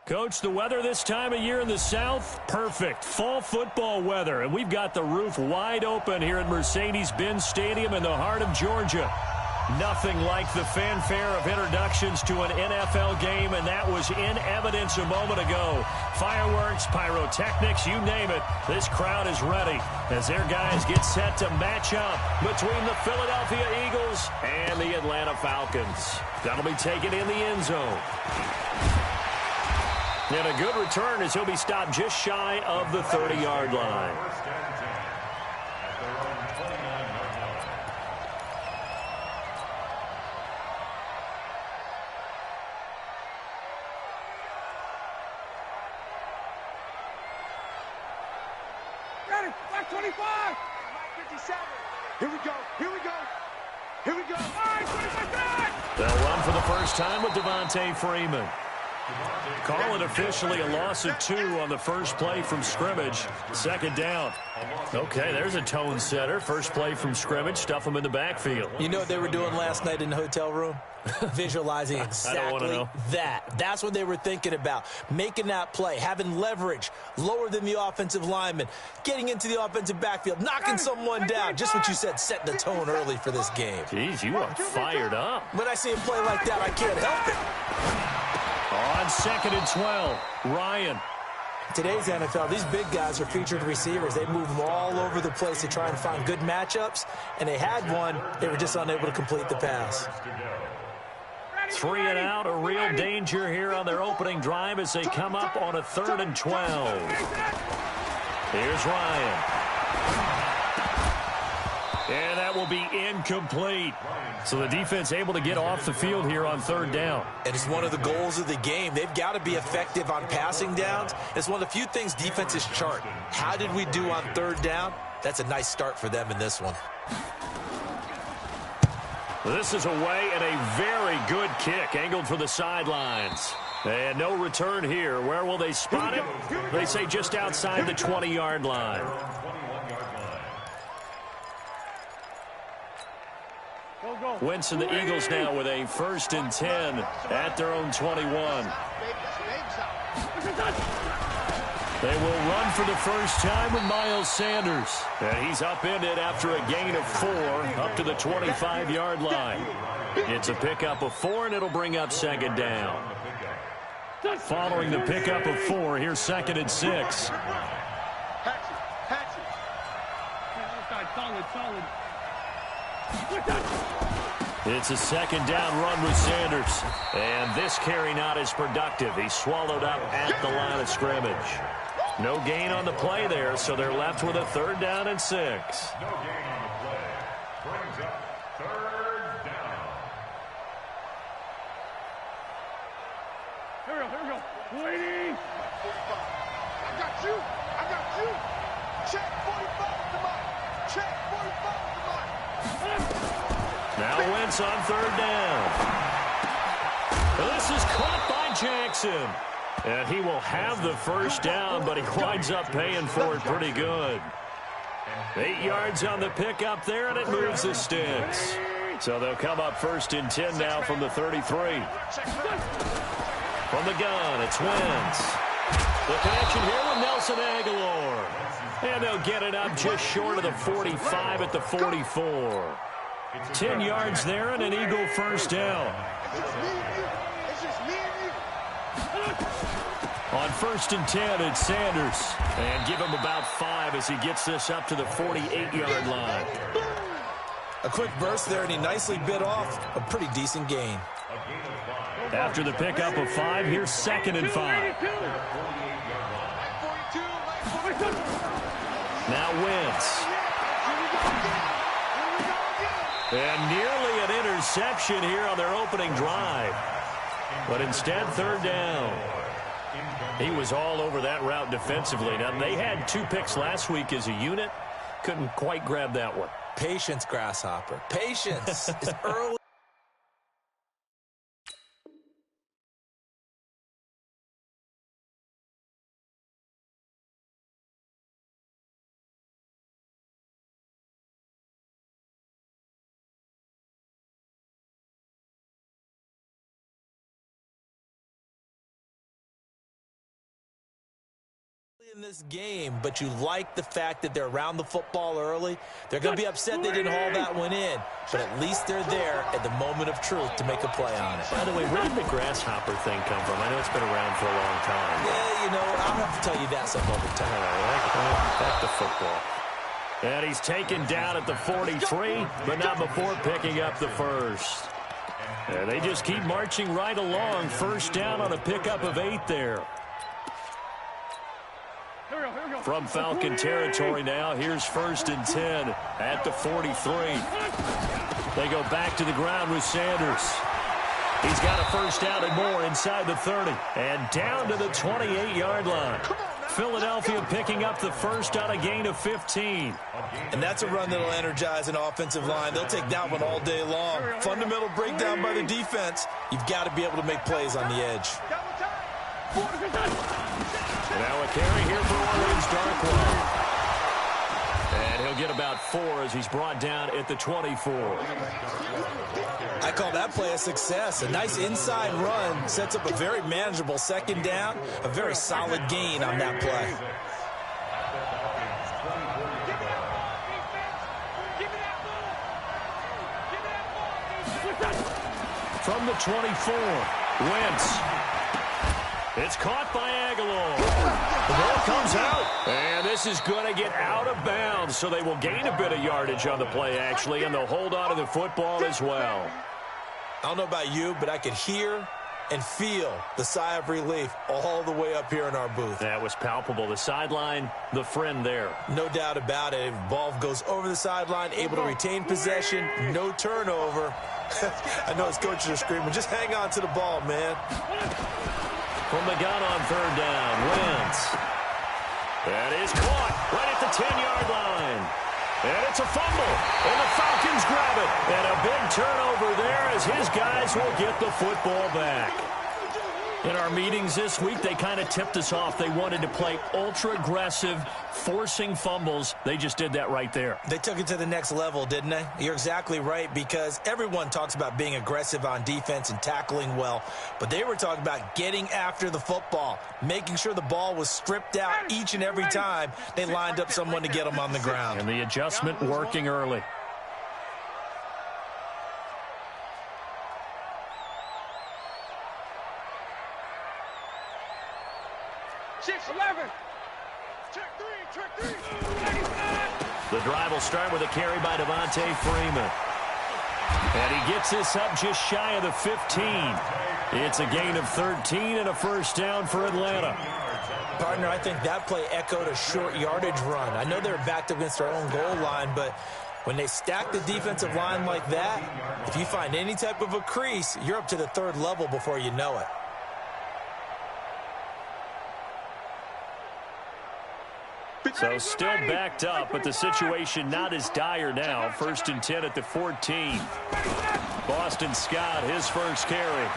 Coach, the weather this time of year in the South, perfect. Fall football weather, and we've got the roof wide open here at Mercedes-Benz Stadium in the heart of Georgia. Nothing like the fanfare of introductions to an NFL game, and that was in evidence a moment ago. Fireworks, pyrotechnics, you name it. This crowd is ready as their guys get set to match up between the Philadelphia Eagles and the Atlanta Falcons. That'll be taken in the end zone. And a good return as he'll be stopped just shy of the 30-yard line. Ready, 525, 57. Here we go, here we go, here we go. All right, 25. They'll run for the first time with Devontae Freeman. Call it officially a loss of 2 on the first play from scrimmage. Second down. Okay, there's a tone setter. First play from scrimmage, stuff them in the backfield. You know what they were doing last night in the hotel room? Visualizing exactly that. That's what they were thinking about. Making that play, having leverage, lower than the offensive lineman, getting into the offensive backfield, knocking someone down. Just what you said, set the tone early for this game. Jeez, you are fired up. When I see a play like that, I can't help it. On 2nd and 12, Ryan. Today's NFL, these big guys are featured receivers. They move them all over the place to try and find good matchups, and they had one. They were just unable to complete the pass. 3 and out, a real danger here on their opening drive as they come up on a 3rd and 12. Here's Ryan. And that will be incomplete. So the defense able to get off the field here on 3rd down. And it's one of the goals of the game. They've got to be effective on passing downs. It's one of the few things defenses chart. How did we do on 3rd down? That's a nice start for them in this one. This is away and a very good kick angled for the sidelines. And no return here. Where will they spot him? They say just outside the 20-yard line. Wentz and the Eagles now with a 1st and 10 at their own 21. They will run for the first time with Miles Sanders. And he's upended after a gain of 4 up to the 25-yard line. It's a pickup of 4, and it'll bring up 2nd down. Following the pickup of 4, here's 2nd and 6. Solid. It's a 2nd down run with Sanders. And this carry not as productive. He's swallowed up at the line of scrimmage. No gain on the play there, so they're left with a 3rd down and 6. No gain on the play. Brings up 3rd down. Here we go. Lady. I got you. Check 45 to mine. Check 45 to mine. Now Wentz on 3rd down. This is caught by Jackson. And he will have the first down, but he winds up paying for it pretty good. 8 yards on the pickup there, and it moves the sticks. So they'll come up 1st and 10 now from the 33. From the gun, it's Wentz. The connection here with Nelson Aguilar. And they'll get it up just short of the 45 at the 44. 10 yards there and an Eagle first down. On 1st and 10, it's Sanders. And give him about 5 as he gets this up to the 48-yard line. A quick burst there, and he nicely bit off a pretty decent gain. After the pickup of 5, here's 2nd and 5. Now Wentz. And nearly an interception here on their opening drive. But instead, 3rd down. He was all over that route defensively. Now, they had 2 picks last week as a unit. Couldn't quite grab that one. Patience, Grasshopper. Patience. It's early. in this game, but you like the fact that they're around the football early. They're going to be upset they didn't haul that one in, but at least they're there at the moment of truth to make a play on it. By the way, where did the grasshopper thing come from? I know it's been around for a long time. Yeah, you know, I'll have to tell you that some other time. Back to football. And he's taken down at the 43, but not before picking up the first. And they just keep marching right along. First down on a pickup of 8 there. From Falcon territory now, here's 1st and 10 at the 43. They go back to the ground with Sanders. He's got a first down and more inside the 30. And down to the 28-yard line. Philadelphia picking up the first on a gain of 15. And that's a run that'll energize an offensive line. They'll take that one all day long. Fundamental breakdown by the defense. You've got to be able to make plays on the edge. Now a carry here for Orleans Darkwa. And he'll get about 4 as he's brought down at the 24. I call that play a success. A nice inside run sets up a very manageable second down. A very solid gain on that play. From the 24, Wentz. It's caught by Aguilar. The ball comes out. And this is going to get out of bounds, so they will gain a bit of yardage on the play, actually, and they'll hold on to the football as well. I don't know about you, but I could hear and feel the sigh of relief all the way up here in our booth. That was palpable. The sideline, the friend there. No doubt about it. Ball goes over the sideline, able to retain possession, no turnover. I know his coaches are screaming, just hang on to the ball, man. From the gun on 3rd down, Wentz. That is caught right at the 10-yard line. And it's a fumble, and the Falcons grab it. And a big turnover there as his guys will get the football back. In our meetings this week, they kind of tipped us off. They wanted to play ultra-aggressive, forcing fumbles. They just did that right there. They took it to the next level, didn't they? You're exactly right, because everyone talks about being aggressive on defense and tackling well, but they were talking about getting after the football, making sure the ball was stripped out each and every time they lined up someone to get them on the ground. And the adjustment working early. The drive will start with a carry by Devontae Freeman. And he gets this up just shy of the 15. It's a gain of 13 and a first down for Atlanta. Partner, I think that play echoed a short yardage run. I know they're backed up against their own goal line, but when they stack the defensive line like that, if you find any type of a crease, you're up to the 3rd level before you know it. So still backed up, but the situation not as dire now. 1st and 10 at the 14. Boston Scott, his first carry.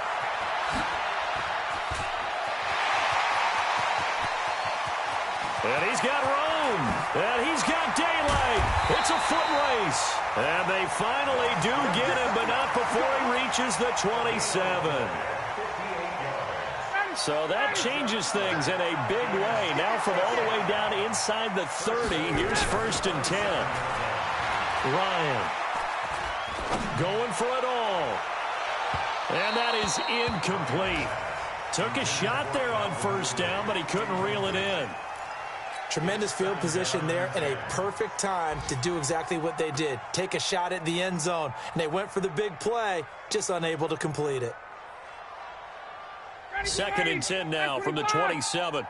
And he's got room. And he's got daylight. It's a foot race. And they finally do get him, but not before he reaches the 27. So that changes things in a big way. Now from all the way down inside the 30, here's 1st and 10. Ryan going for it all. And that is incomplete. Took a shot there on 1st down, but he couldn't reel it in. Tremendous field position there and a perfect time to do exactly what they did. Take a shot at the end zone. And they went for the big play, just unable to complete it. 2nd and 10 now from the 27.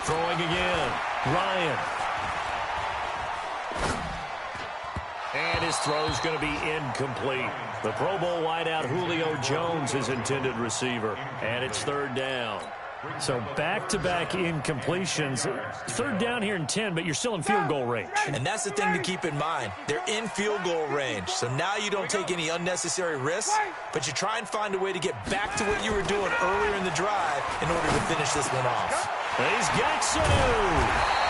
Throwing again. Ryan. And his throw's going to be incomplete. The Pro Bowl wideout Julio Jones is intended receiver. And it's 3rd down. So back-to-back incompletions. 3rd down here in 10, but you're still in field goal range. And that's the thing to keep in mind. They're in field goal range. So now you don't take any unnecessary risks, but you try and find a way to get back to what you were doing earlier in the drive in order to finish this one off. He's got Sanu.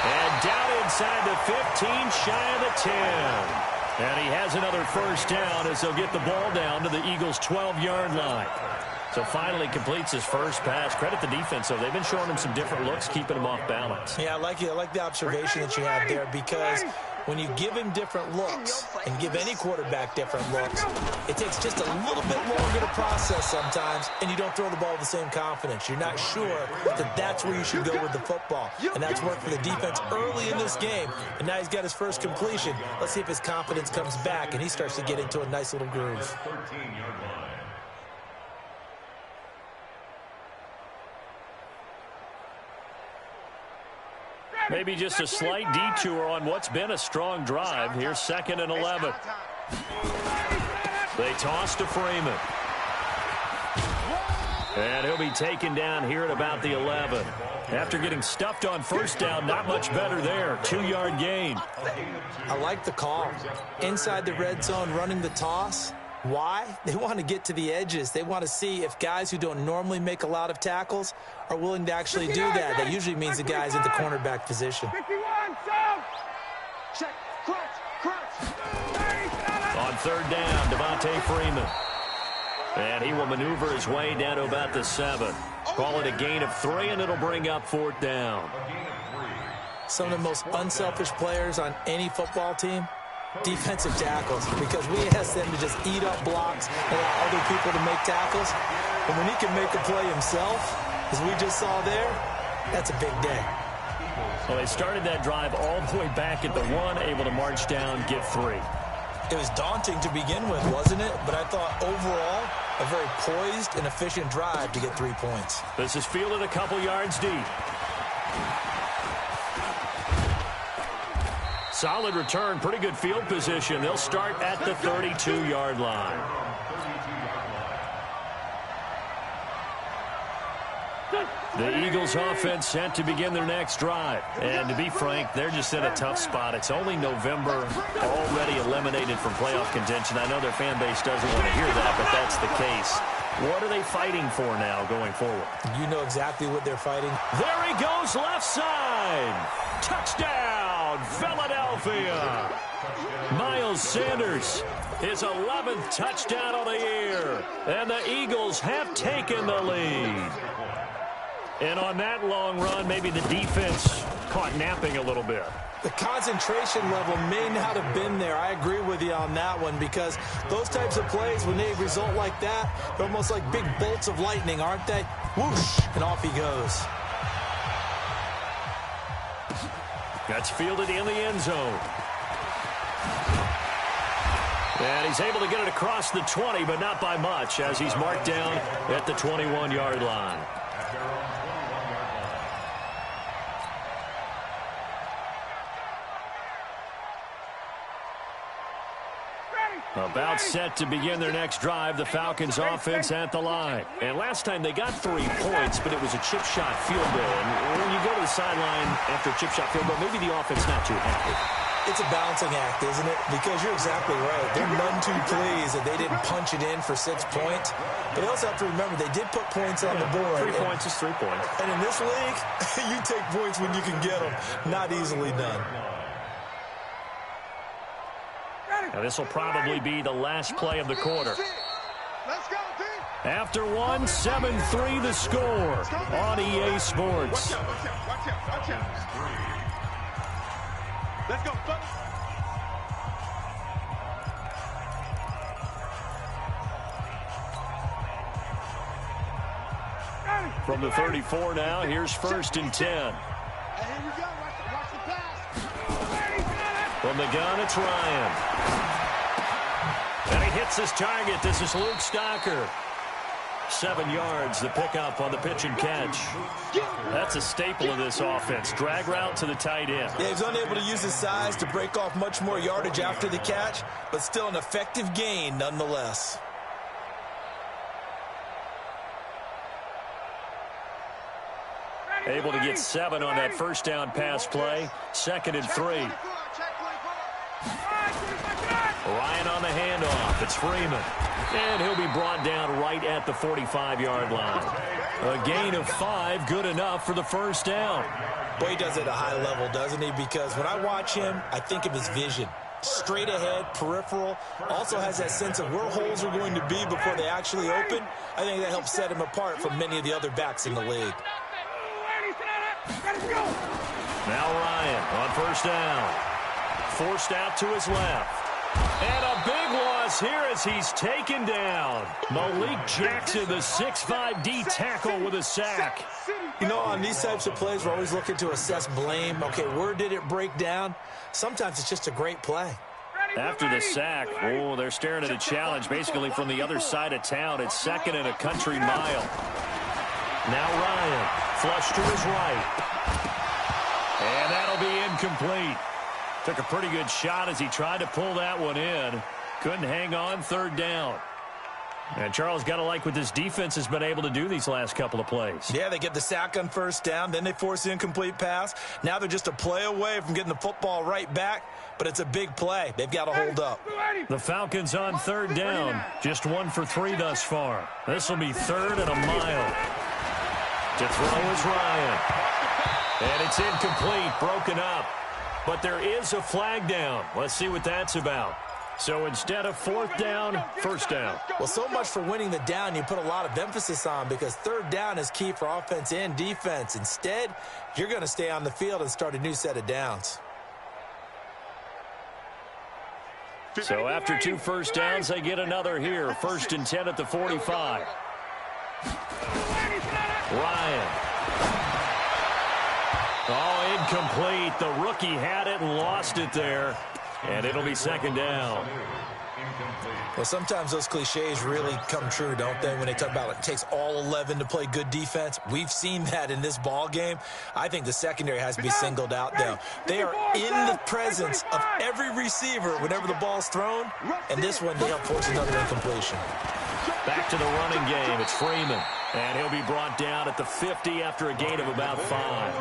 And down inside the 15, shy of the 10. And he has another first down as they'll get the ball down to the Eagles' 12-yard line. So finally completes his first pass. Credit the defense, though. They've been showing him some different looks, keeping him off balance. Yeah, I like it. I like the observation that you have there, because when you give him different looks and give any quarterback different looks, it takes just a little bit longer to process sometimes, and you don't throw the ball with the same confidence. You're not sure that that's where you should go with the football, and that's worked for the defense early in this game, and now he's got his first completion. Let's see if his confidence comes back, and he starts to get into a nice little groove. Maybe just a slight detour on what's been a strong drive. Here's 2nd and 11. They toss to Freeman. And he'll be taken down here at about the 11. After getting stuffed on first down, not much better there. 2-yard gain. I like the call. Inside the red zone, running the toss. Why? They want to get to the edges. They want to see if guys who don't normally make a lot of tackles are willing to actually do that. That usually means the guy's in the cornerback position. On 3rd down, Devontae Freeman. And he will maneuver his way down to about the 7. Call it a gain of 3, and it'll bring up 4th down. Some of the most unselfish players on any football team, defensive tackles, because we ask them to just eat up blocks and allow other people to make tackles. And when he can make a play himself, as we just saw there, that's a big day. Well, they started that drive all the way back at the 1, able to march down, get 3. It was daunting to begin with, wasn't it? But I thought overall, a very poised and efficient drive to get 3 points. This is fielded a couple yards deep. Solid return, pretty good field position. They'll start at the 32-yard line. The Eagles offense set to begin their next drive. And to be frank, they're just in a tough spot. It's only November, already eliminated from playoff contention. I know their fan base doesn't want to hear that, but that's the case. What are they fighting for now going forward? You know exactly what they're fighting. There he goes, left side. Touchdown, Philadelphia. Miles Sanders, his 11th touchdown of the year. And the Eagles have taken the lead. And on that long run, maybe the defense caught napping a little bit. The concentration level may not have been there. I agree with you on that one, because those types of plays, when they result like that, they're almost like big bolts of lightning, aren't they? Whoosh, and off he goes. That's fielded in the end zone. And he's able to get it across the 20, but not by much, as he's marked down at the 21-yard line. About set to begin their next drive, the Falcons offense at the line. And last time they got 3 points, but it was a chip shot field goal. And when you go to the sideline after a chip shot field goal, maybe the offense not too happy. It's a balancing act, isn't it? Because you're exactly right. They're none too pleased that they didn't punch it in for 6 points. But they also have to remember they did put points on the board. 3 points is 3 points. And in this league, you take points when you can get them. Not easily done. Now this will probably be the last play of the quarter. Let's go, team. After 1, 7-3 the score on EA Sports. Watch out, watch out. Let's go, fellas. From the 34 now, here's 1st and 10. Hey, here we go. Watch the pass. From the gun, it's Ryan. And he hits his target. This is Luke Stocker. 7 yards, the pickup on the pitch and catch. That's a staple of this offense. Drag route to the tight end. Yeah, he's unable to use his size to break off much more yardage after the catch, but still an effective gain nonetheless. Able to get 7 on that first down pass play. 2nd and 3. Ryan on the handoff. It's Freeman. And he'll be brought down right at the 45-yard line. A gain of 5, good enough for the first down. Boy, he does it at a high level, doesn't he? Because when I watch him, I think of his vision. Straight ahead, peripheral, also has that sense of where holes are going to be before they actually open. I think that helps set him apart from many of the other backs in the league. Now Ryan on first down. Forced out to his left. And a big loss here as he's taken down. Malik Jackson, the 6'5" D tackle with a sack. You know, on these types of plays, we're always looking to assess blame. Okay, where did it break down? Sometimes it's just a great play. After the sack, oh, they're staring at a challenge basically from the other side of town. It's 2nd and a country mile. Now Ryan, flush to his right. And that'll be incomplete. Took a pretty good shot as he tried to pull that one in. Couldn't hang on, 3rd down. And Charles, got to like what this defense has been able to do these last couple of plays. Yeah, they get the sack on first down, then they force the incomplete pass. Now they're just a play away from getting the football right back, but it's a big play. They've got to hold up. The Falcons on 3rd down, just 1 for 3 thus far. This will be 3rd and a mile. To throw is Ryan. And it's incomplete, broken up. But there is a flag down. Let's see what that's about. So instead of 4th down, 1st down. Well, so much for winning the down you put a lot of emphasis on, because 3rd down is key for offense and defense. Instead, you're going to stay on the field and start a new set of downs. So after 2 first downs, they get another here. 1st and 10 at the 45. Ryan. Oh, incomplete. The rookie had it and lost it there. And it'll be 2nd down. Well, sometimes those cliches really come true, don't they, when they talk about it takes all 11 to play good defense. We've seen that in this ball game. I think the secondary has to be singled out, though. They are in the presence of every receiver whenever the ball's thrown, and this one, they help force another incompletion. Back to the running game. It's Freeman. And he'll be brought down at the 50 after a gain of about 5.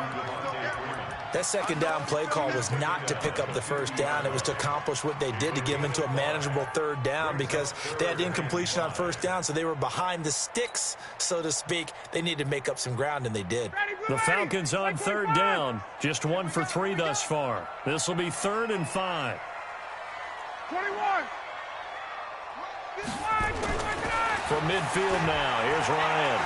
That 2nd down play call was not to pick up the 1st down. It was to accomplish what they did, to get them into a manageable 3rd down, because they had incompletion on 1st down, so they were behind the sticks, so to speak. They needed to make up some ground, and they did. The Falcons on 3rd down, just 1 for 3 thus far. This will be 3rd and 5. 21. From midfield now, here's Ryan.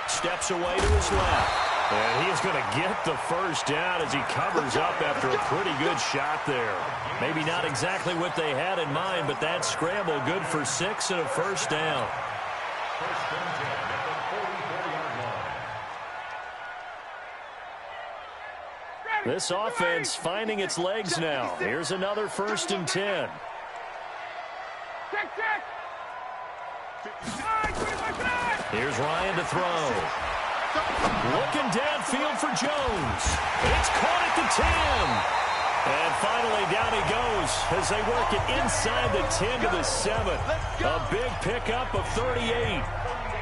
Steps away to his left. And he's going to get the 1st down as he covers up after a pretty good shot there. Maybe not exactly what they had in mind, but that scramble good for 6 and a 1st down. This offense finding its legs now. Here's another 1st and 10. Here's Ryan to throw. Looking downfield for Jones. It's caught at the 10. And finally down he goes as they work it inside the 10 to the 7. A big pickup of 38.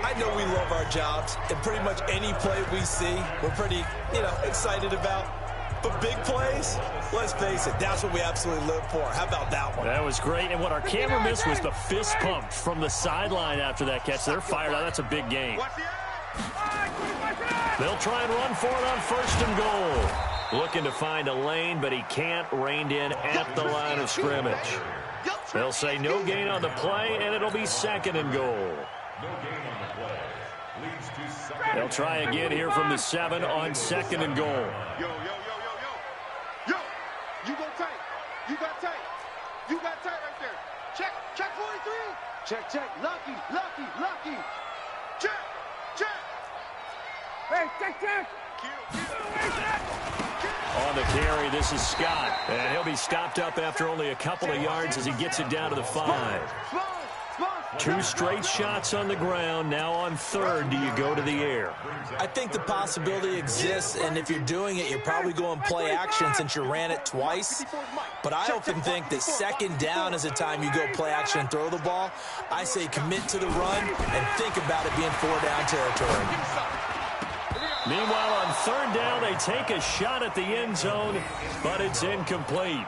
I know we love our jobs, and pretty much any play we see, we're pretty, excited about. But big plays, let's face it, that's what we absolutely live for. How about that one? That was great, and what our camera missed was the fist pump from the sideline after that catch. They're fired out. That's a big gain. They'll try and run for it on 1st and goal. Looking to find a lane, but he can't. Reined in at the line of scrimmage. They'll say no gain on the play, and it'll be 2nd and goal. They'll try again here from the 7 on 2nd and goal. You go tight. You got tight. You got tight right there. Check 43. Check. Lucky. Check. Hey, check. On the carry, this is Scott. And he'll be stopped up after only a couple of yards as he gets it down to the 5. 2 straight shots on the ground. Now on 3rd, do you go to the air? I think the possibility exists, and if you're doing it, you're probably going play action since you ran it twice. But I often think that 2nd down is a time you go play action and throw the ball. I say commit to the run and think about it being 4-down territory. Meanwhile, on 3rd down, they take a shot at the end zone, but it's incomplete.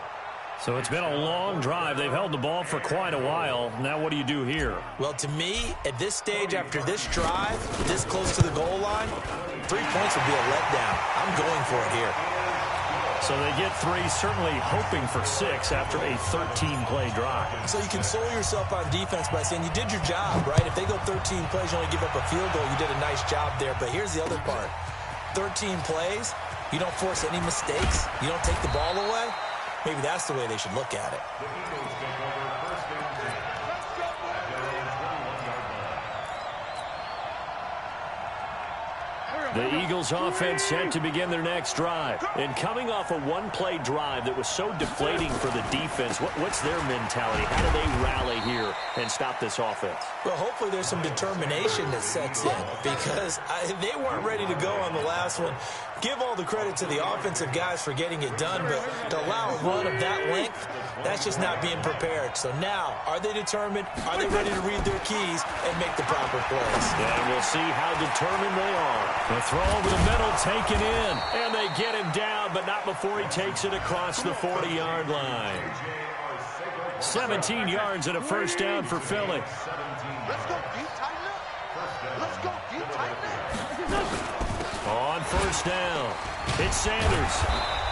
So it's been a long drive. They've held the ball for quite a while. Now what do you do here? Well, to me, at this stage, after this drive, this close to the goal line, 3 points would be a letdown. I'm going for it here. So they get 3, certainly hoping for 6 after a 13-play drive. So you console yourself on defense by saying you did your job, right? If they go 13 plays, you only give up a field goal, you did a nice job there. But here's the other part. 13 plays, you don't force any mistakes, you don't take the ball away. Maybe that's the way they should look at it. The Eagles offense set to begin their next drive. And coming off a one-play drive that was so deflating for the defense, what's their mentality? How do they rally here and stop this offense? Well, hopefully there's some determination that sets in because they weren't ready to go on the last one. Give all the credit to the offensive guys for getting it done, but to allow a run of that length, that's just not being prepared. So now, are they determined? Are they ready to read their keys and make the proper plays? And we'll see how determined they are. The throw over the middle taken in, and they get him down, but not before he takes it across the 40-yard line. 17 yards and a first down for Philly. Let's go deep, tighten up. Let's go deep, tighten up. On first down, it's Sanders.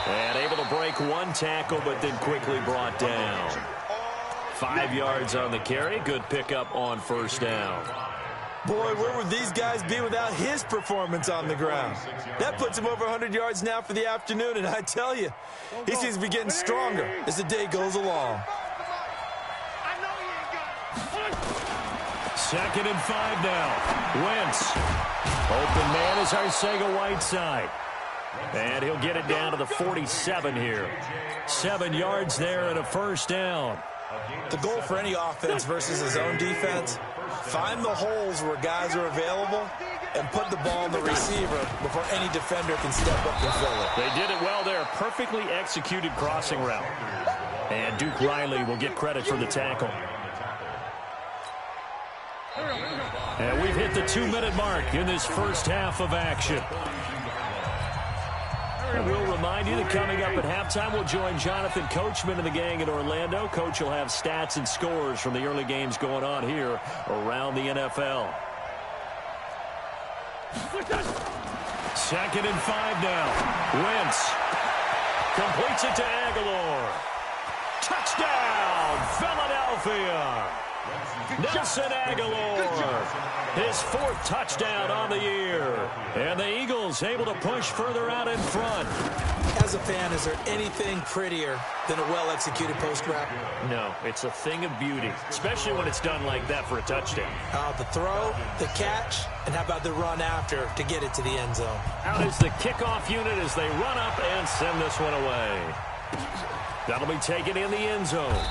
And able to break one tackle, but then quickly brought down. 5 yards on the carry. Good pickup on first down. Boy, where would these guys be without his performance on the ground? That puts him over 100 yards now for the afternoon, and I tell you, he seems to be getting stronger as the day goes along. Second and 5 now. Wentz. Open man is Arcega-Whiteside. And he'll get it down to the 47 here. 7 yards there and a first down. The goal for any offense versus his own defense, find the holes where guys are available and put the ball in the receiver before any defender can step up and fill it. They did it well there. Perfectly executed crossing route. And Duke Riley will get credit for the tackle. And we've hit the 2-minute mark in this first half of action. And we'll remind you that coming up at halftime, we'll join Jonathan Coachman and the gang in Orlando. Coach will have stats and scores from the early games going on here around the NFL. Second and 5 now. Wentz completes it to Aguilar. Touchdown, Philadelphia. Nelson Aguilar, his 4th touchdown on the year. And the Eagles able to push further out in front. As a fan, is there anything prettier than a well-executed post route? No, it's a thing of beauty, especially when it's done like that for a touchdown. The throw, the catch, and how about the run after to get it to the end zone? Out is the kickoff unit as they run up and send this one away. That'll be taken in the end zone.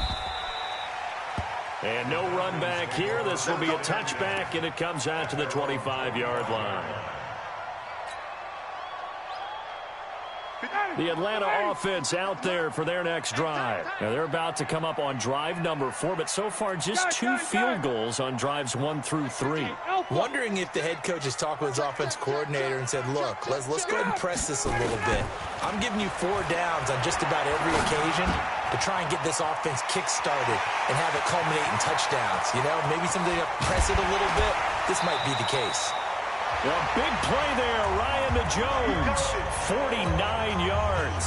And no run back here. This will be a touchback, and it comes out to the 25-yard line. The Atlanta offense out there for their next drive. Now, they're about to come up on drive number 4, but so far just 2 field goals on drives 1 through 3. Wondering if the head coach has talked with his offense coordinator and said, look, let's go ahead and press this a little bit. I'm giving you 4 downs on just about every occasion to try and get this offense kick-started and have it culminate in touchdowns. You know, maybe somebody to press it a little bit. This might be the case. A big play there, Ryan to Jones, 49 yards.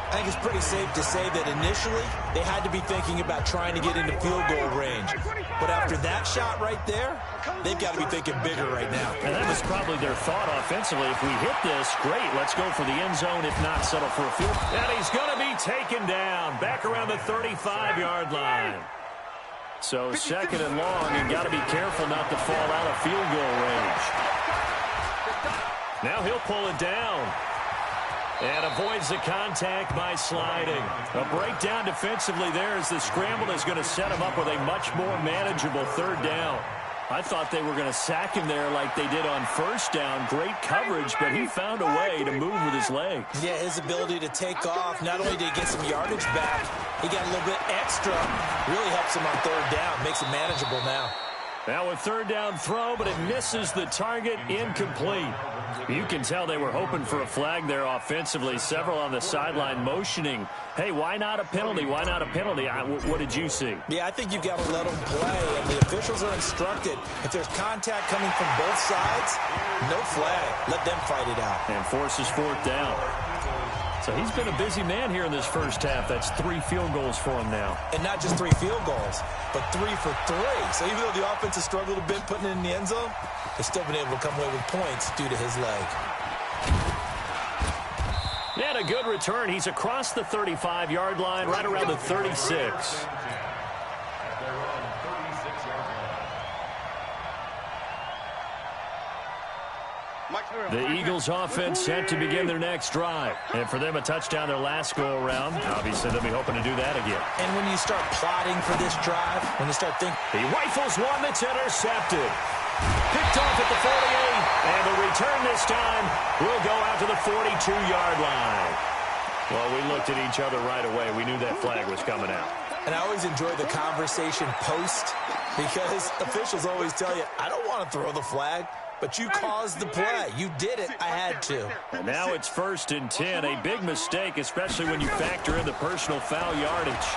I think it's pretty safe to say that initially they had to be thinking about trying to get into field goal range. But after that shot right there, they've got to be thinking bigger right now. And that was probably their thought offensively. If we hit this, great, let's go for the end zone. If not, settle for a field. And he's going to be taken down back around the 35-yard line. So second and long, you got to be careful not to fall out of field goal range. Now he'll pull it down. And avoids the contact by sliding. A breakdown defensively there as the scramble is going to set him up with a much more manageable 3rd down. I thought they were going to sack him there like they did on first down. Great coverage, but he found a way to move with his legs. Yeah, his ability to take off. Not only did he get some yardage back, he got a little bit extra. Really helps him on 3rd down. Makes it manageable now. Now a third down throw, but it misses the target, incomplete. You can tell they were hoping for a flag there offensively. Several on the sideline motioning, hey, why not a penalty? Why not a penalty? What did you see? Yeah, I think you've got to let them play, and the officials are instructed. If there's contact coming from both sides, no flag. Let them fight it out. And forces fourth down. So he's been a busy man here in this first half. That's 3 field goals for him now. And not just 3 field goals, but 3 for 3. So even though the offense has struggled a bit putting it in the end zone, they've still been able to come away with points due to his leg. And a good return. He's across the 35-yard line, right around the 36. The Eagles offense set to begin their next drive. And for them, a touchdown their last go-around. Obviously, they'll be hoping to do that again. And when you start plotting for this drive, when you start thinking... He rifles one that's intercepted. Picked off at the 48. And the return this time will go out to the 42-yard line. Well, we looked at each other right away. We knew that flag was coming out. And I always enjoy the conversation post because officials always tell you, I don't want to throw the flag. But you caused the play. You did it. I had to. And now it's 1st and 10. A big mistake, especially when you factor in the personal foul yardage.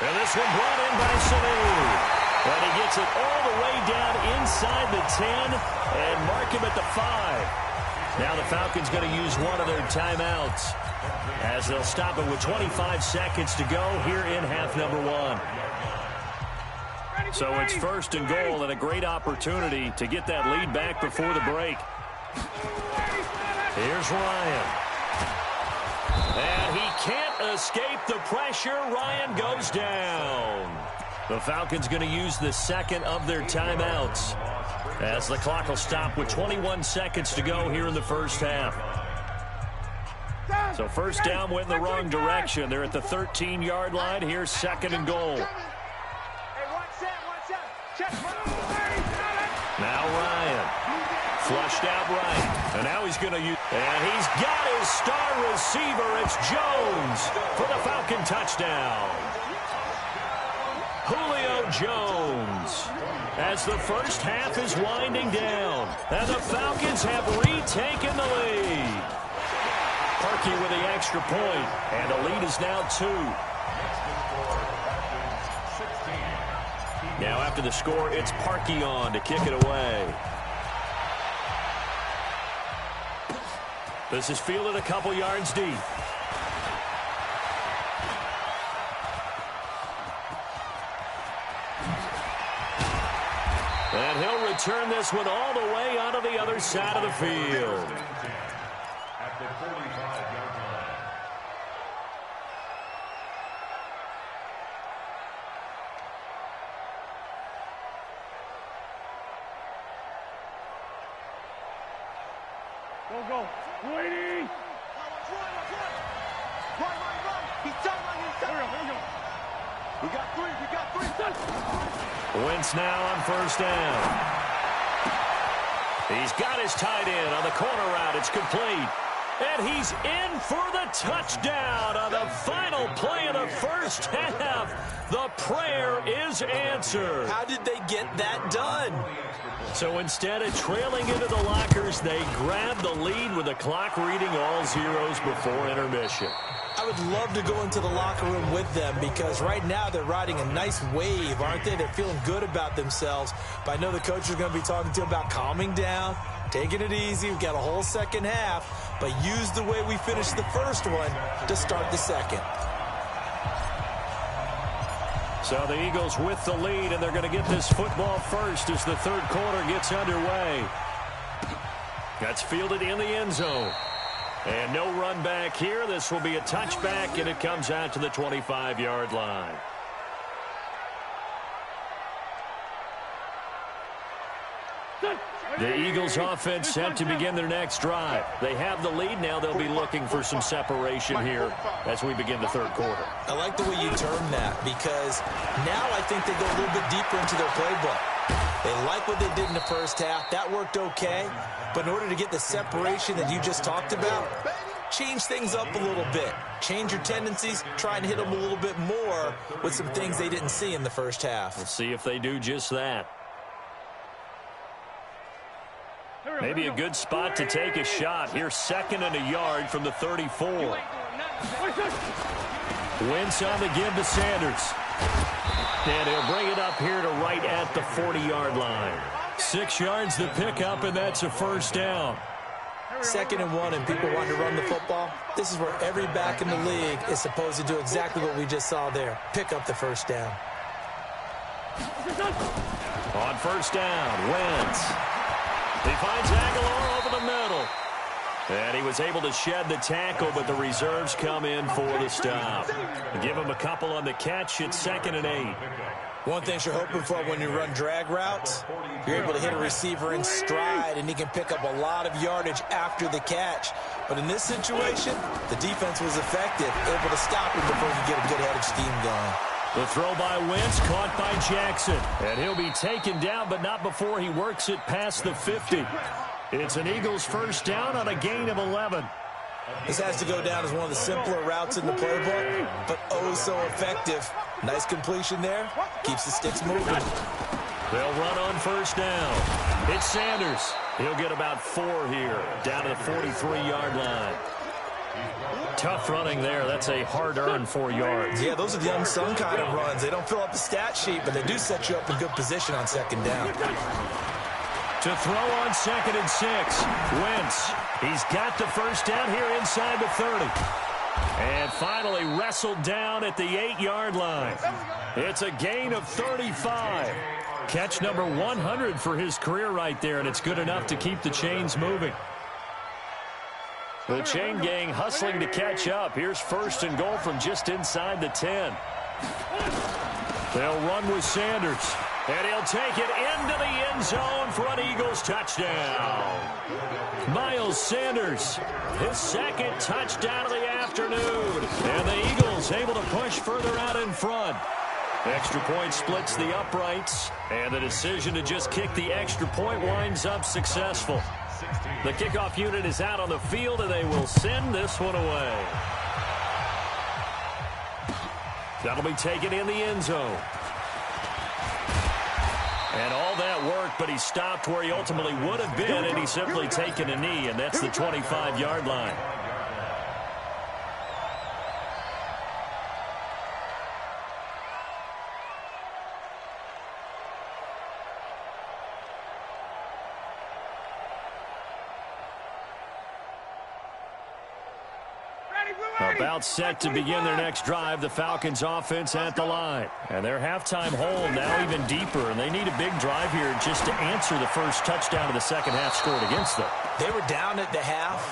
And this one brought in by Sanu. And he gets it all the way down inside the 10 and mark him at the 5. Now the Falcons going to use one of their timeouts as they'll stop it with 25 seconds to go here in half number 1. So it's 1st and goal and a great opportunity to get that lead back before the break. Here's Ryan. And he can't escape the pressure. Ryan goes down. The Falcons going to use the second of their timeouts as the clock will stop with 21 seconds to go here in the first half. So first down went in the wrong direction. They're at the 13-yard line. Here's 2nd and goal. Now Ryan. Flushed out right. And now he's going to use... And he's got his star receiver. It's Jones for the Falcon touchdown. Julio Jones. As the first half is winding down. And the Falcons have retaken the lead. Parkey with the extra point. And the lead is now 2. Now after the score, it's Parkey on to kick it away. This is fielded a couple yards deep. And he'll return this one all the way onto the other side of the field. At the 45-yard line. Go. Waiting. Run. He's done. We got 3. Wentz now on first down. He's got his tight end on the corner route. It's complete. And he's in for the touchdown on the final play of the first half. The prayer is answered. How did they get that done? So instead of trailing into the lockers, they grab the lead with the clock reading all zeros before intermission. I would love to go into the locker room with them because right now they're riding a nice wave, aren't they? They're feeling good about themselves. But I know the coach is going to be talking to them about calming down, taking it easy. We've got a whole second half, but use the way we finished the first one to start the second. So the Eagles with the lead, and they're going to get this football first as the third quarter gets underway. That's fielded in the end zone. And no run back here. This will be a touchback, and it comes out to the 25-yard line. The Eagles offense set to begin their next drive. They have the lead. Now they'll be looking for some separation here as we begin the third quarter. I like the way you term that because now I think they go a little bit deeper into their playbook. They like what they did in the first half. That worked okay. But in order to get the separation that you just talked about, change things up a little bit. Change your tendencies, try and hit them a little bit more with some things they didn't see in the first half. We'll see if they do just that. Maybe a good spot to take a shot. Here's 2nd and a yard from the 34. Wentz on the give to Sanders. And he'll bring it up here to right at the 40-yard line. 6 yards to pick up, and that's a first down. 2nd and 1, and people want to run the football. This is where every back in the league is supposed to do exactly what we just saw there. Pick up the first down. On first down, Wentz. He finds Aguilar over the middle. And he was able to shed the tackle, but the reserves come in for the stop. Give him a couple on the catch. It's 2nd and 8. One thing you're hoping for when you run drag routes, you're able to hit a receiver in stride, and he can pick up a lot of yardage after the catch. But in this situation, the defense was effective, able to stop him before he could get a good head of steam going. The throw by Wentz, caught by Jackson. And he'll be taken down, but not before he works it past the 50. It's an Eagles first down on a gain of 11. This has to go down as one of the simpler routes in the playbook, but oh so effective. Nice completion there. Keeps the sticks moving. They'll run on first down. It's Sanders. He'll get about 4 here, down to the 43-yard line. Tough running there. That's a hard-earned 4 yards. Yeah, those are the unsung kind of runs. They don't fill up the stat sheet, but they do set you up in good position on 2nd down. To throw on 2nd and 6. Wentz. He's got the first down here inside the 30. And finally wrestled down at the 8-yard line. It's a gain of 35. Catch number 100 for his career right there, and it's good enough to keep the chains moving. The chain gang hustling to catch up. Here's 1st and goal from just inside the 10. They'll run with Sanders. And he'll take it into the end zone for an Eagles touchdown. Miles Sanders, his 2nd touchdown of the afternoon. And the Eagles able to push further out in front. Extra point splits the uprights. And the decision to just kick the extra point winds up successful. The kickoff unit is out on the field, and they will send this one away. That'll be taken in the end zone. And all that worked, but he stopped where he ultimately would have been, and he's simply taken a knee, and that's the 25-yard line. About set to begin their next drive, the Falcons offense at the line. And their halftime hole now even deeper, and they need a big drive here just to answer the first touchdown of the second half scored against them. They were down at the half.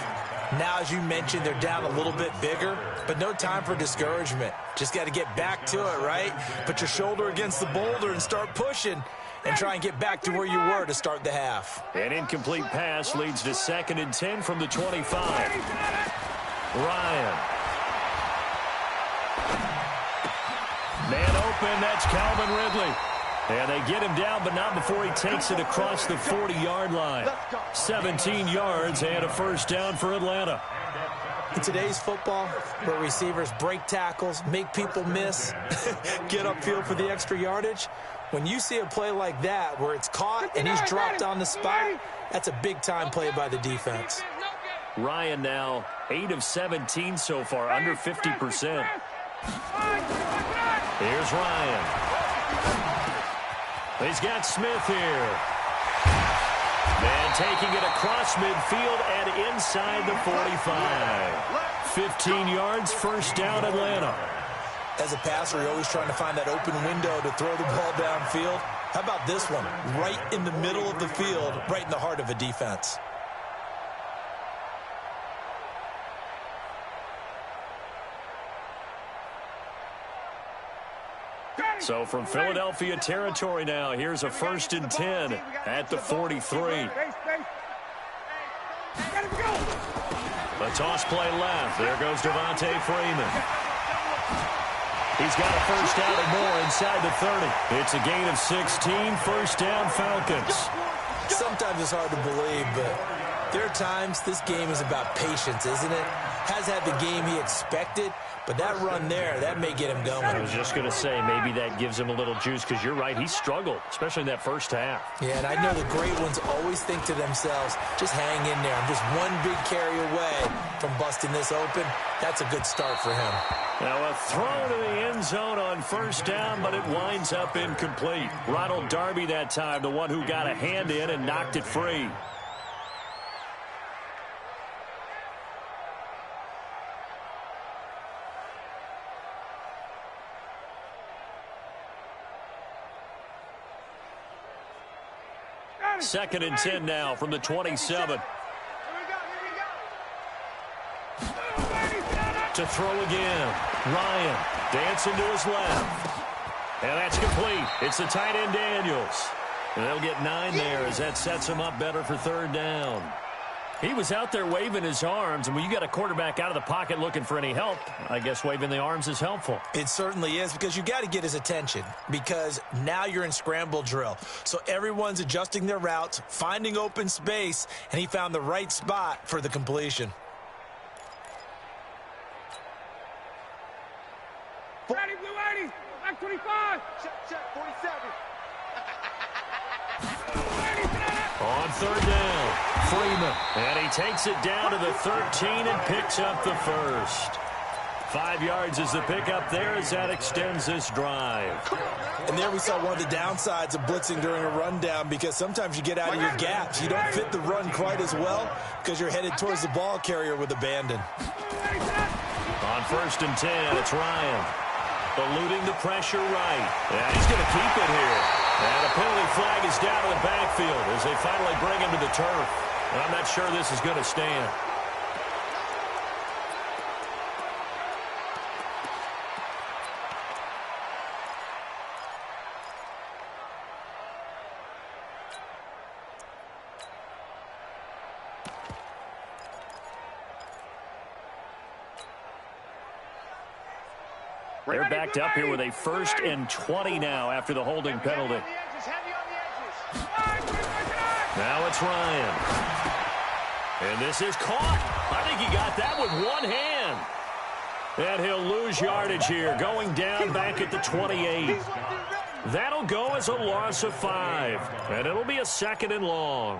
Now, as you mentioned, they're down a little bit bigger, but no time for discouragement. Just got to get back to it, right? Put your shoulder against the boulder and start pushing and try and get back to where you were to start the half. An incomplete pass leads to 2nd and 10 from the 25. Ryan. Man open, that's Calvin Ridley. And they get him down, but not before he takes it across the 40-yard line. 17 yards and a first down for Atlanta. In today's football, where receivers break tackles, make people miss, get upfield for the extra yardage, when you see a play like that where it's caught and he's dropped on the spot, that's a big-time play by the defense. Ryan now 8 of 17 so far, under 50%. Here's Ryan. He's got Smith here. And taking it across midfield and inside the 45. 15 yards, first down Atlanta. As a passer, you're always trying to find that open window to throw the ball downfield. How about this one? Right in the middle of the field, right in the heart of a defense. So from Philadelphia territory now, here's a 1st and 10 at the 43. A toss play left. There goes Devontae Freeman. He's got a first down and more inside the 30. It's a gain of 16, first down Falcons. Sometimes it's hard to believe, but there are times this game is about patience, isn't it? has had the game he expected, but that run there, that may get him going. I was just going to say, maybe that gives him a little juice, because you're right, he struggled, especially in that first half. Yeah, and I know the great ones always think to themselves, just hang in there. I'm just one big carry away from busting this open. That's a good start for him. Now a throw to the end zone on first down, but it winds up incomplete. Ronald Darby that time, the one who got a hand in and knocked it free. Second and 10 now from the 27. To throw again. Ryan dancing to his left. And that's complete. It's the tight end Daniels. And they'll get 9 there as that sets him up better for third down. He was out there waving his arms, and when you got a quarterback out of the pocket looking for any help, I guess waving the arms is helpful. It certainly is, because you got to get his attention, because now you're in scramble drill. So everyone's adjusting their routes, finding open space, and he found the right spot for the completion. Ready, blue 80, back 25. Check, 47. On third down, Freeman. And he takes it down to the 13 and picks up the first. 5 yards is the pickup there as that extends this drive. And there we saw one of the downsides of blitzing during a rundown, because sometimes you get out of your gaps. You don't fit the run quite as well because you're headed towards the ball carrier with abandon. On first and 10, it's Ryan. Eluding the pressure right. Yeah, he's going to keep it here. And a penalty flag is down to the backfield as they finally bring him to the turf. And I'm not sure this is going to stand. They're backed up here with a 1st and 20 now after the holding penalty. Now it's Ryan. And this is caught. I think he got that with one hand. And he'll lose yardage here, going down back at the 28. That'll go as a loss of 5. And it'll be a 2nd and long.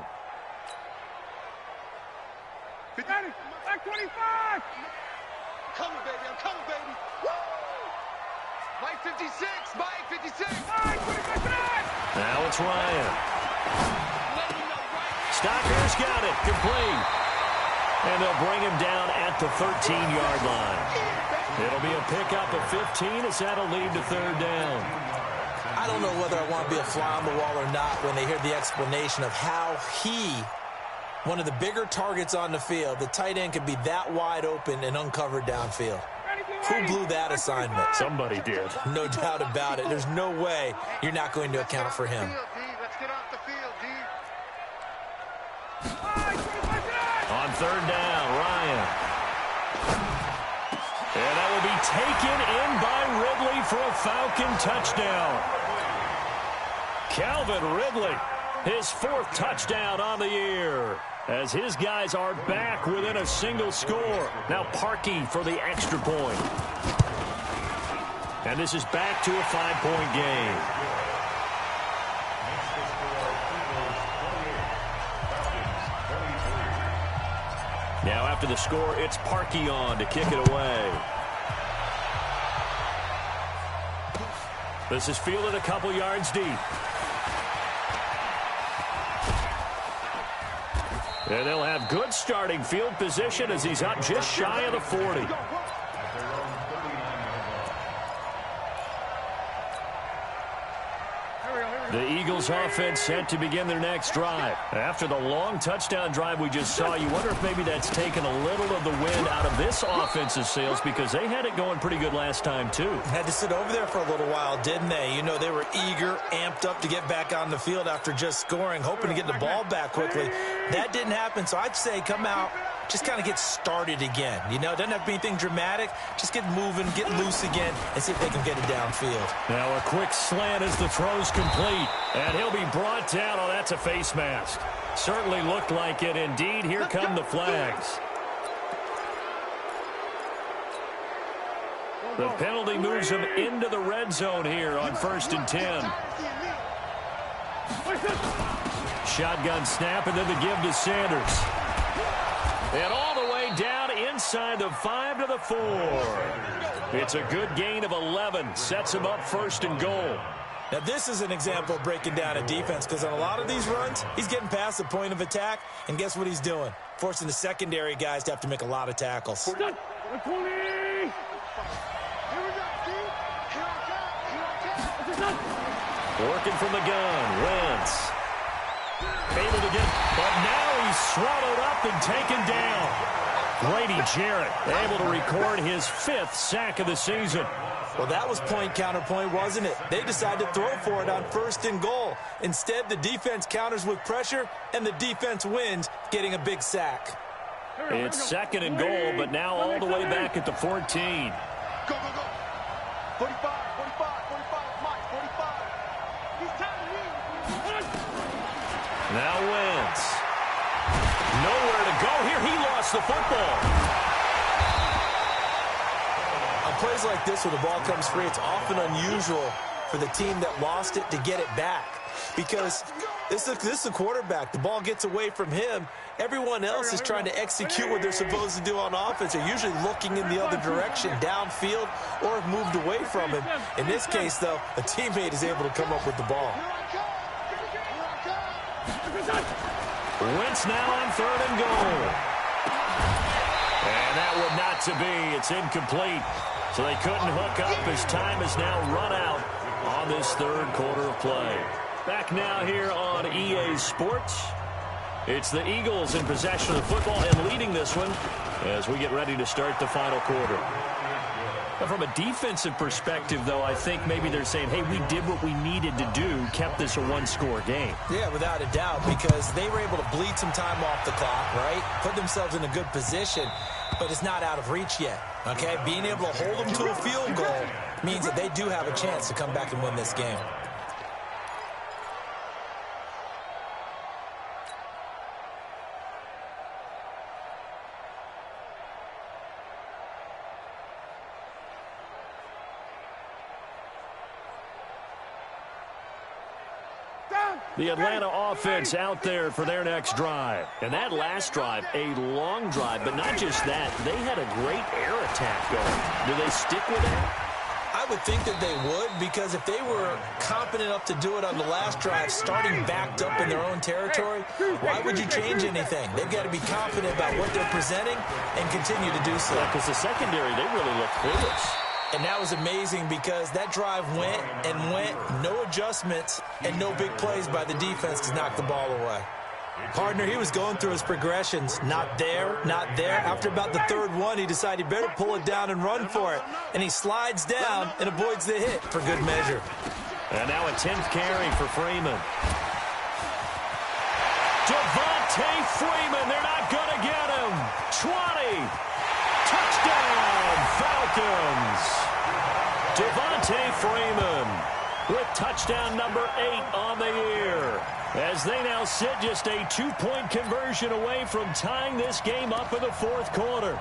Back 25. Coming, baby. I'm coming, baby. Woo! Mike 56. Mike 56. Now it's Ryan. Stocker's got it. Complete. And they'll bring him down at the 13-yard line. It'll be a pickup of 15 as that'll lead to third down. I don't know whether I want to be a fly on the wall or not when they hear the explanation of how one of the bigger targets on the field, the tight end could be that wide open and uncovered downfield. Who blew that assignment? Somebody did. No doubt about it. There's no way you're not going to account for him. Let's get off the field, D. On third down, Ryan. And that will be taken in by Ridley for a Falcon touchdown. Calvin Ridley, his 4th touchdown on the year, as his guys are back within a single score. Now Parkey for the extra point. And this is back to a 5-point game. Now after the score, it's Parkey on to kick it away. This is fielded a couple yards deep. And they'll have good starting field position as he's up just shy of the 40. The Eagles offense set to begin their next drive. After the long touchdown drive we just saw, you wonder if maybe that's taken a little of the wind out of this offense's sails, because they had it going pretty good last time too. Had to sit over there for a little while, didn't they? You know, they were eager, amped up to get back on the field after just scoring, hoping to get the ball back quickly. That didn't happen, so I'd say come out, just kind of get started again. You know, it doesn't have to be anything dramatic. Just get moving, get loose again, and see if they can get it downfield. Now a quick slant as the throw's complete. And he'll be brought down. Oh, that's a face mask. Certainly looked like it. Indeed, here come the flags. The penalty moves him into the red zone here on 1st and 10. Shotgun snap, and then the give to Sanders. And all the way down inside the 5 to the 4. It's a good gain of 11. Sets him up 1st and goal. Now, this is an example of breaking down a defense, because on a lot of these runs, he's getting past the point of attack, and guess what he's doing? Forcing the secondary guys to have to make a lot of tackles. Working from the gun, Wentz. Able to get, but now he's swallowed up and taken down. Grady Jarrett able to record his 5th sack of the season. Well, that was point counterpoint, wasn't it? They decided to throw for it on 1st and goal. Instead, the defense counters with pressure, and the defense wins, getting a big sack. It's 2nd and goal, but now all the way back at the 14. Go, go, go. 45, 45, 45, Mike, 45. He's telling me. Now Wentz. Nowhere to go here. He lost the football. On plays like this, where the ball comes free, it's often unusual for the team that lost it to get it back, because this is a quarterback. The ball gets away from him. Everyone else is trying to execute what they're supposed to do on offense. They're usually looking in the other direction, downfield, or have moved away from him. In this case, though, a teammate is able to come up with the ball. Wentz now on 3rd and goal. And that would not to be. It's incomplete. So they couldn't hook up as time is now run out on this 3rd quarter of play. Back now here on EA Sports. It's the Eagles in possession of the football and leading this one as we get ready to start the final quarter. Now, from a defensive perspective, though, I think maybe they're saying, hey, we did what we needed to do, kept this a 1-score game. Yeah, without a doubt, because they were able to bleed some time off the clock, right? Put themselves in a good position, but it's not out of reach yet, okay? Being able to hold them to a field goal means that they do have a chance to come back and win this game. The Atlanta offense out there for their next drive. And that last drive, a long drive, but not just that. They had a great air attack going. Do they stick with that? I would think that they would, because if they were confident enough to do it on the last drive, starting backed up in their own territory, why would you change anything? They've got to be confident about what they're presenting and continue to do so. Because the secondary, they really look clueless. And that was amazing, because that drive went and went, no adjustments, and no big plays by the defense to knock the ball away. Partner, he was going through his progressions. Not there, not there. After about the 3rd one, he decided he better pull it down and run for it. And he slides down and avoids the hit for good measure. And now a 10th carry for Freeman. Devontae Freeman, they're not going to get him. 20. Touchdown, Falcons. Devontae Freeman with touchdown number 8 on the year, as they now sit just a 2-point conversion away from tying this game up in the 4th quarter.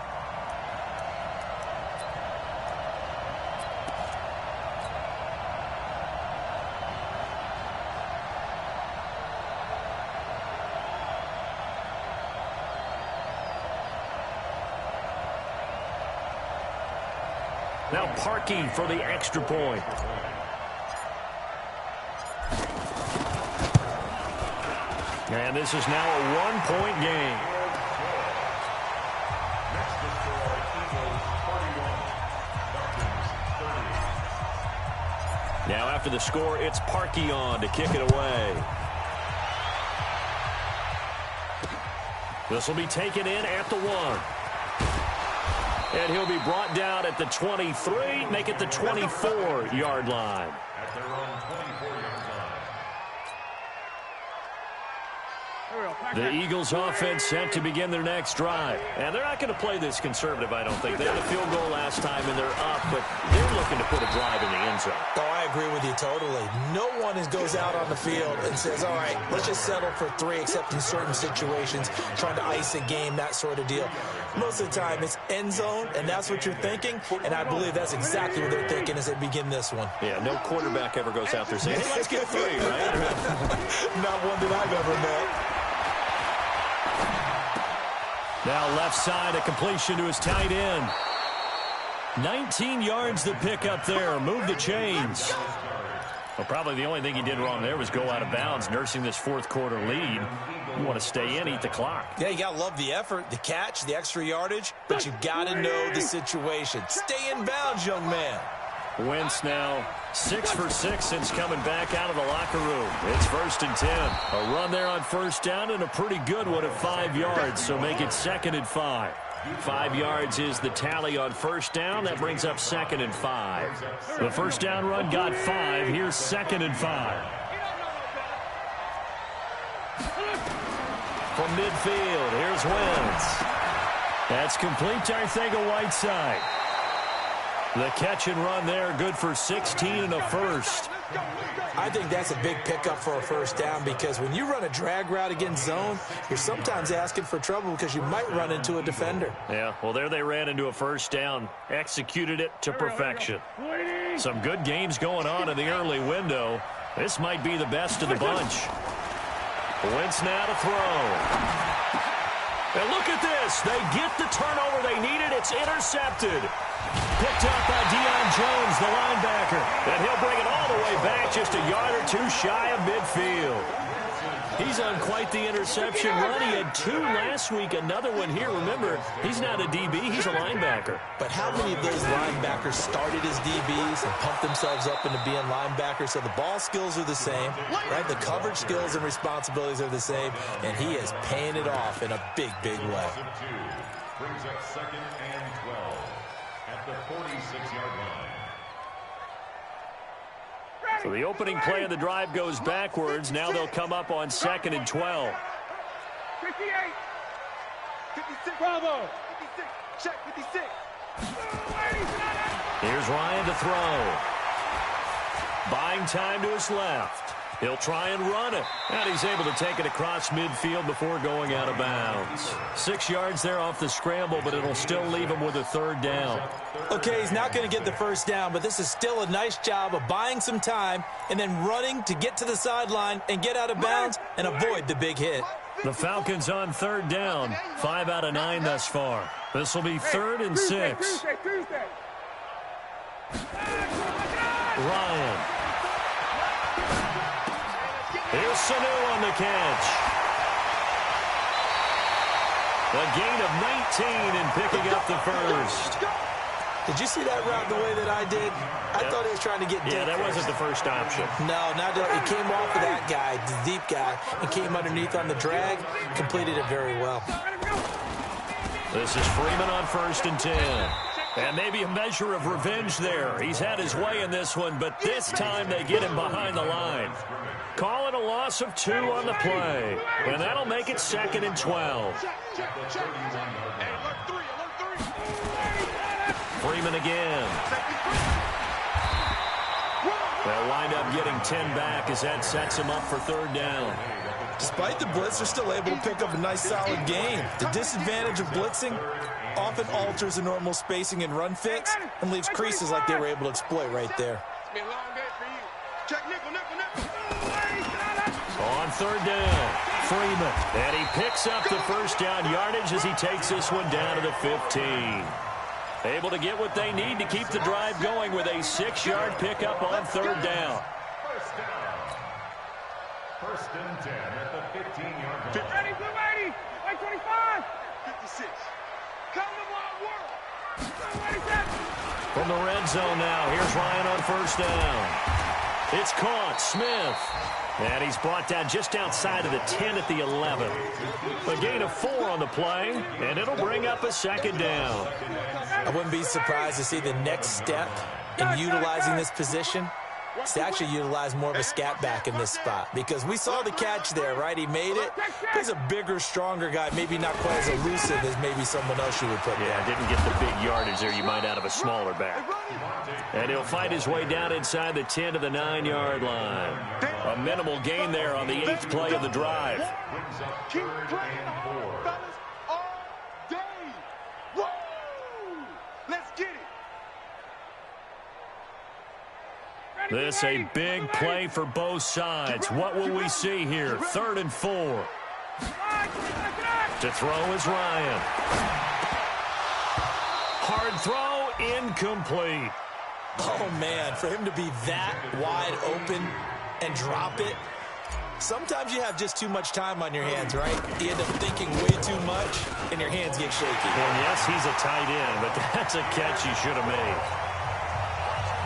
Now Parkey for the extra point. And this is now a 1-point game. Now after the score, it's Parkey on to kick it away. This will be taken in at the 1. And he'll be brought down at the 23, make it the 24-yard line. At their own 24-yard line. The Eagles offense set to begin their next drive. And they're not going to play this conservative, I don't think. They had a field goal last time, and they're up, but they're looking to put a drive in the end zone. Oh, I agree with you totally. No one goes out on the field and says, all right, let's just settle for 3, except in certain situations, trying to ice a game, that sort of deal. Most of the time, it's end zone, and that's what you're thinking, and I believe that's exactly what they're thinking as they begin this one. Yeah, no quarterback ever goes out there saying, hey, let's get 3, right? Not one that I've ever met. Now left side, a completion to his tight end. 19 yards to pick up there. Move the chains. Well, probably the only thing he did wrong there was go out of bounds, nursing this fourth quarter lead. You want to stay in, eat the clock. Yeah, you got to love the effort, the catch, the extra yardage, but you got to know the situation. Stay in bounds, young man. Wentz now 6 for 6 since coming back out of the locker room. It's 1st and 10. A run there on first down and a pretty good one at 5 yards, so make it 2nd and 5. 5 yards is the tally on first down. That brings up 2nd and 5. The first down run got 5. Here's 2nd and 5. From midfield, here's Wentz. That's complete to Arcega-Whiteside. The catch and run there, good for 16 and a first. I think that's a big pickup for a first down, because when you run a drag route against zone, you're sometimes asking for trouble because you might run into a defender. Yeah, well, there they ran into a first down, executed it to perfection. Some good games going on in the early window. This might be the best of the bunch. Wentz now to throw. And look at this. They get the turnover they needed. It's intercepted. Picked up by Deion Jones, the linebacker. And he'll bring it all the way back, just a yard or 2 shy of midfield. He's on quite the interception run. He had 2 last week, another one here. Remember, he's not a DB, he's a linebacker. But how many of those linebackers started as DBs and pumped themselves up into being linebackers? So the ball skills are the same, right? The coverage skills and responsibilities are the same, and he is paying it off in a big, big way. Brings up 2nd and 12 at the 46-yard line. So the opening play of the drive goes backwards. Now they'll come up on 2nd and 12. 58. 56. Bravo. 56. Check 56. Here's Ryan to throw. Buying time to his left. He'll try and run it. And he's able to take it across midfield before going out of bounds. 6 yards there off the scramble, but it'll still leave him with a 3rd down. Okay, he's not going to get the first down, but this is still a nice job of buying some time and then running to get to the sideline and get out of bounds and avoid the big hit. The Falcons on 3rd down. 5 out of 9 thus far. This will be 3rd and 6. Ryan. Here's Sanu on the catch. A gain of 19 and picking up the first. Did you see that route the way that I did? I thought he was trying to get deep. Yeah, that wasn't the first option. No, not that. It came off of that guy, the deep guy, and came underneath on the drag. Completed it very well. This is Freeman on 1st and 10. And maybe a measure of revenge there. He's had his way in this one, but this time they get him behind the line. Call it a loss of 2 on the play. And that'll make it 2nd and 12. Freeman again. They'll wind up getting 10 back as that sets him up for 3rd down. Despite the blitz, they're still able to pick up a nice, solid gain. The disadvantage of blitzing often alters the normal spacing and run fits and leaves creases like they were able to exploit right there. It's been a long day for you. Check nickel. On 3rd down, Freeman. And he picks up the first down yardage as he takes this one down to the 15. Able to get what they need to keep the drive going with a 6-yard pickup on 3rd down. First and 10 at the 15-yard line. Ready, blue 80. 25. 56. Come to my world. From the red zone now, here's Ryan on 1st down. It's caught. Smith. And he's brought down just outside of the 10 at the 11. A gain of 4 on the play, and it'll bring up a 2nd down. I wouldn't be surprised to see the next step in utilizing this position He's actually utilized more of a scat back in this spot because we saw the catch there, right? He made it. He's a bigger, stronger guy, maybe not quite as elusive as maybe someone else you would put there. Yeah, didn't get the big yardage there you might out of a smaller back. And he'll find his way down inside the 10 to the 9-yard line. A minimal gain there on the 8th play of the drive. Keep playing hard, fellas, all day. Woo! Let's get it. This a big play for both sides. What will we see here? 3rd and 4. To throw is Ryan. Hard throw, incomplete. Oh, man, for him to be that wide open and drop it, sometimes you have just too much time on your hands, right? You end up thinking way too much, and your hands get shaky. And yes, he's a tight end, but that's a catch he should have made.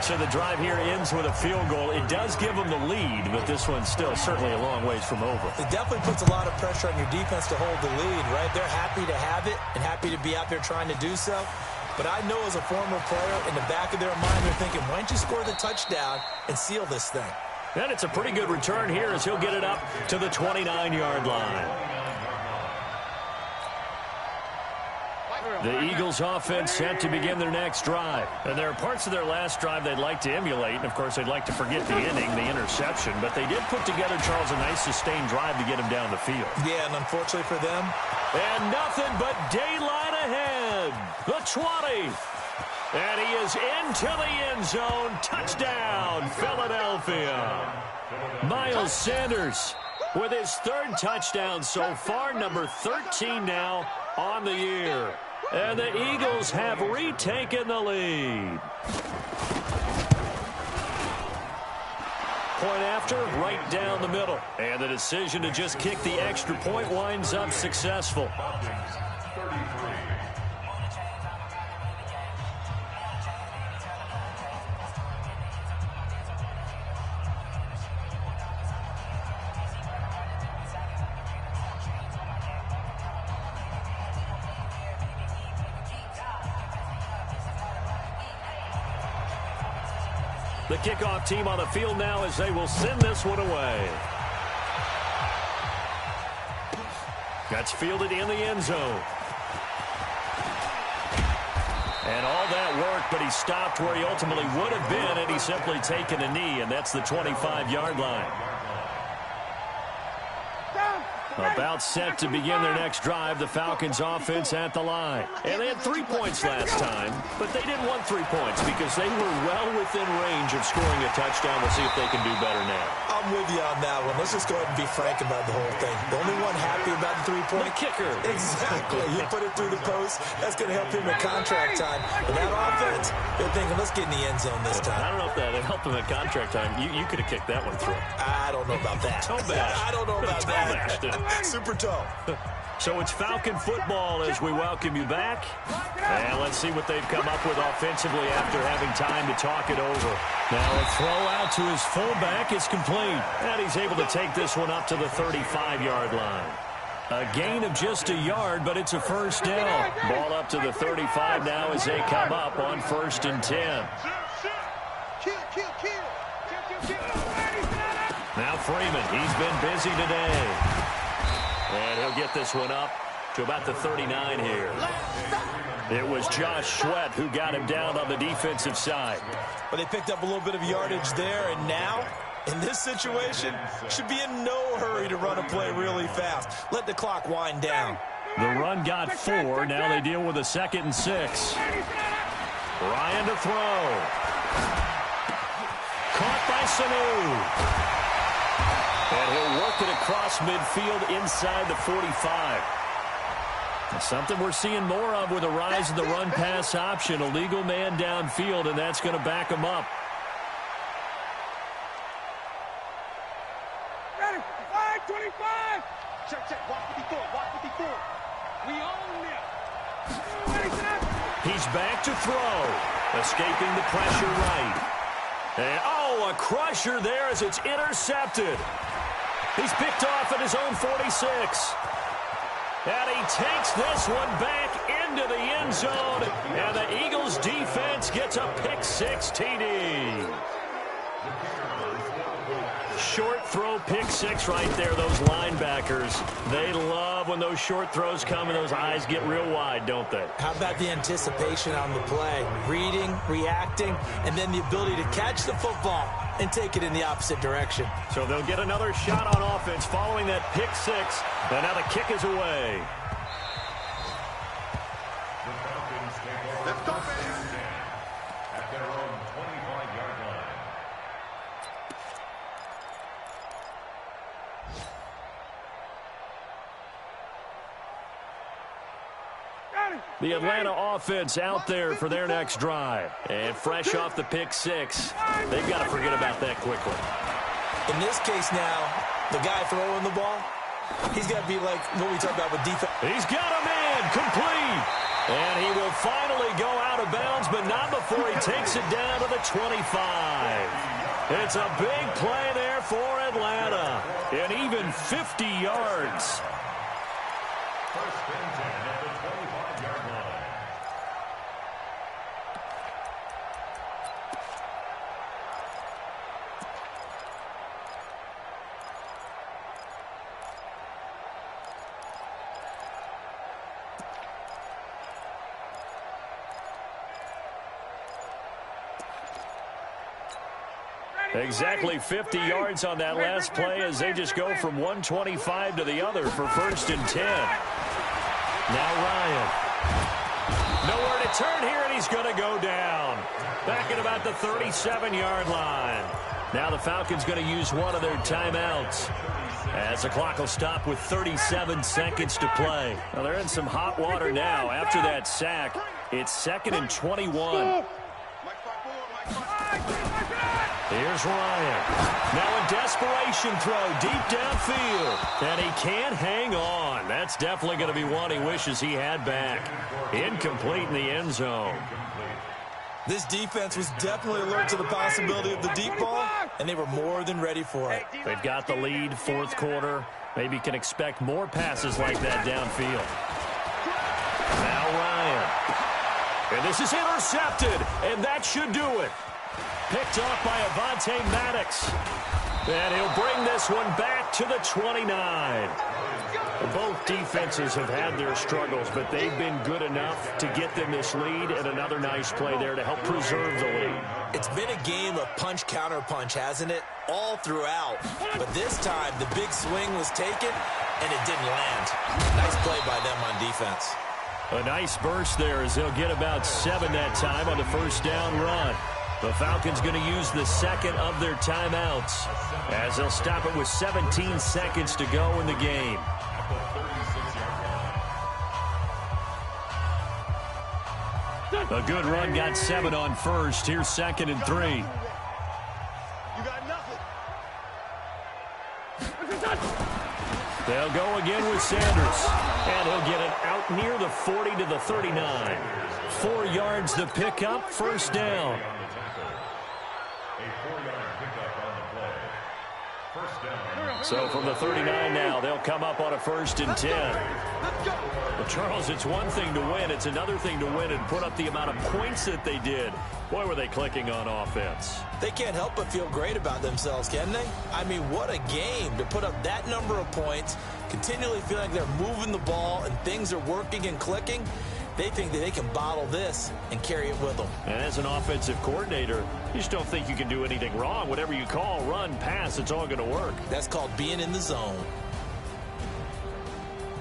So the drive here ends with a field goal. It does give them the lead, but this one's still certainly a long ways from over. It definitely puts a lot of pressure on your defense to hold the lead, right? They're happy to have it and happy to be out there trying to do so. But I know as a former player, in the back of their mind, they're thinking, why don't you score the touchdown and seal this thing? And it's a pretty good return here as he'll get it up to the 29-yard line. The Eagles offense set to begin their next drive. And there are parts of their last drive they'd like to emulate. And, of course, they'd like to forget the inning, the interception. But they did put together, Charles, a nice sustained drive to get him down the field. Yeah, and unfortunately for them. And nothing but daylight ahead. The 20. And he is into the end zone. Touchdown, Philadelphia. Miles Sanders with his 3rd touchdown so far, number 13 now on the year. And the Eagles have retaken the lead. Point after, right down the middle. And the decision to just kick the extra point winds up successful. The kickoff team on the field now as they will send this one away. That's fielded in the end zone. And all that work, but he stopped where he ultimately would have been had he simply taken a knee, and that's the 25-yard line. About set to begin their next drive, the Falcons offense at the line. And they had 3 points last time, but they didn't want 3 points because they were well within range of scoring a touchdown. We'll see if they can do better now. I'm with you on that one. Let's just go ahead and be frank about the whole thing. The only one happy about the 3-point? The kicker. Exactly. You put it through the post. That's going to help him in contract time. But that offense, they're thinking, let's get in the end zone this time. I don't know if that helped him at contract time. You could have kicked that one through. I don't know about that. Toe bash. I don't know about that. Super toe. So it's Falcon football as we welcome you back. And let's see what they've come up with offensively after having time to talk it over. Now a throw out to his fullback is complete. And he's able to take this one up to the 35-yard line. A gain of just a yard, but it's a first down. Ball up to the 35 now as they come up on 1st and 10. Now Freeman, he's been busy today. And he'll get this one up to about the 39 here. It was Josh Sweat who got him down on the defensive side. But they picked up a little bit of yardage there, and now, in this situation, should be in no hurry to run a play really fast. Let the clock wind down. The run got 4. Now they deal with a 2nd and 6. Ryan to throw. Caught by Sanu. And he'll work it across midfield inside the 45. Something we're seeing more of with the rise of the run-pass option. A legal man downfield, and that's going to back him up. Ready? 5-25. Check. Walk 54. Walk 54. We own it. He's back to throw. Escaping the pressure right. And, a crusher there as it's intercepted. He's picked off at his own 46. And he takes this one back into the end zone. And the Eagles defense gets a pick-6 TD. short throw pick six right there, those linebackers. They love when those short throws come and those eyes get real wide, don't they? How about the anticipation on the play? Reading, reacting, and then the ability to catch the football and take it in the opposite direction. So they'll get another shot on offense following that pick six. And now the kick is away. Let's go, baby. At their own 25-yard line. The Atlanta offense out there for their next drive. And fresh off the pick six, they've got to forget about that quickly. In this case now, the guy throwing the ball, he's got to be like what we talk about with defense. He's got a man complete. And he will finally go out of bounds, but not before he takes it down to the 25. It's a big play there for Atlanta. And even 50 yards. First and 10 at the 25-yard line. Exactly 50 yards on that last play as they just go from 125 to the other for first and 10. Now Ryan. Nowhere to turn here, and he's going to go down. Back at about the 37-yard line. Now the Falcons going to use one of their timeouts as the clock will stop with 37 seconds to play. Well, they're in some hot water now after that sack. It's 2nd and 21. Here's Ryan. Now a desperation throw deep downfield. And he can't hang on. That's definitely going to be one he wishes he had back. Incomplete in the end zone. This defense was definitely alert to the possibility of the deep ball, and they were more than ready for it. They've got the lead, fourth quarter. Maybe can expect more passes like that downfield. Now Ryan. And this is intercepted, and that should do it. Picked off by Avonte Maddox. And he'll bring this one back to the 29. Both defenses have had their struggles, but they've been good enough to get them this lead, and another nice play there to help preserve the lead. It's been a game of punch-counter-punch, hasn't it? All throughout. But this time, the big swing was taken, and it didn't land. Nice play by them on defense. A nice burst there as they'll get about 7 that time on the first down run. The Falcons going to use the second of their timeouts as they'll stop it with 17 seconds to go in the game. A good run got 7 on first. Here's 2nd and 3. You got nothing. They'll go again with Sanders. And he'll get it out near the 40 to the 39. 4 yards to pick up, first down. So from the 39 now, they'll come up on a 1st and 10. Well, Charles, it's one thing to win. It's another thing to win and put up the amount of points that they did. Boy, were they clicking on offense. They can't help but feel great about themselves, can they? I mean, what a game to put up that number of points, continually feel like they're moving the ball and things are working and clicking. They think that they can bottle this and carry it with them. And as an offensive coordinator, you just don't think you can do anything wrong. Whatever you call, run, pass, it's all going to work. That's called being in the zone.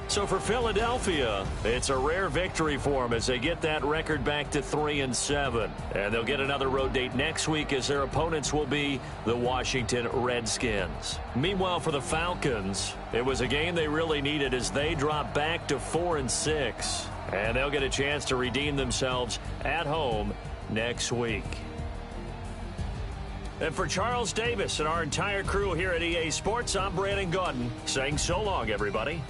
So for Philadelphia, it's a rare victory for them as they get that record back to 3-7. And they'll get another road date next week as their opponents will be the Washington Redskins. Meanwhile, for the Falcons, it was a game they really needed as they drop back to 4-6. And they'll get a chance to redeem themselves at home next week. And for Charles Davis and our entire crew here at EA Sports, I'm Brandon Gaudin saying so long, everybody.